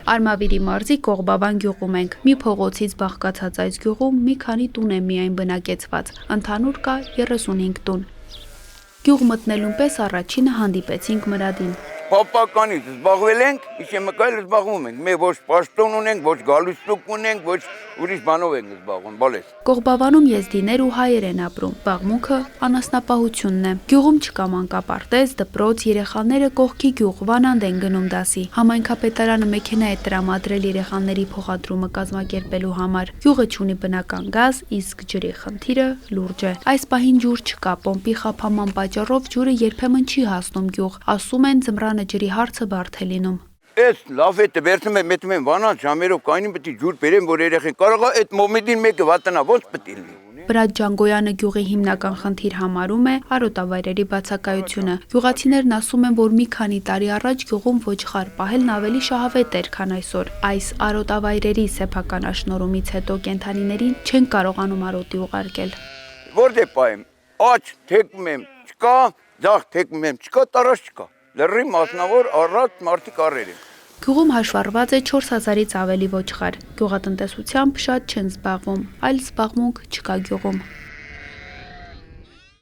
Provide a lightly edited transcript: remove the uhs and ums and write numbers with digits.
Արմավիրի մարզի Կողբավան գյուղում ենք։ Մի փողոցից բաղկացած այս գյուղում մի քանի տուն է միայն բնակեցված։ Ընդհանուր կա 35 տուն։ Գյուղ մտնելուն պես առաջինը հանդիպեցինք Մրադին։ Պապականից զբաղվել ենք, իշեմակայել զբաղվում ենք։ Մենք ոչ պաշտոն ունենք, ոչ գալուստուկ ունենք, ոչ ուրիշ բանով ենք զբաղվում, բալես։ Կողբավանում եզդիներ ու հայեր են ապրում։ Զբաղմունքը անասնապահությունն է։ Գյուղում չկա մանկապարտեզ, դպրոց, երեխաները կողքի գյուղ Վանանդ են գնում դասի։ Համայնքապետարանը մեքենա է տրամադրել երեխաների փոխադրումը կազմակերպելու համար։ Գյուղը չունի բնական գազ, իսկ ջրի խնդիրը լուրջ է։ Այս պահին ջուր չկա, պոմպի խափանման պատճառով ջուրը երբեմն չի հասնում գյուղ։ Ասում են ձմռանը ջրի հարցը բարդ է լինում։ Այս լավետը վերցնում եմ, մտնում եմ Վանանդ ժամերով կայնին պետք է ջուր բերեմ, որ երեխեն կարող է այդ մոմեդին մեկը վատնա, ոնց պետք է լինի։ Վրաց Ջանգոյանը գյուղի հիմնական խնդիր համարում է արոտավայրերի բացակայությունը։ Գյուղացիներն ասում են, որ մի քանի տարի առաջ գյուղում ոչխար պահելն ավելի շահավետ էր, քան այսօր։ Այս արոտավայրերի սեփական աշնորհումից հետո կենդանիներին չեն կարողանում արոտի ուղարկել։ Որտե պահեմ, աջ թեքում եմ, չկա, ձախ թեքում եմ, չկա, տարած չկա։ Լրի մասնավոր առատ մարդիկ առեր են։ Գյուղում հաշվառված է 4000-ից ավելի ոչխար։ Գյուղատնտեսությամբ շատ չեն զբաղվում, այլ զբաղմունք չկա գյուղում։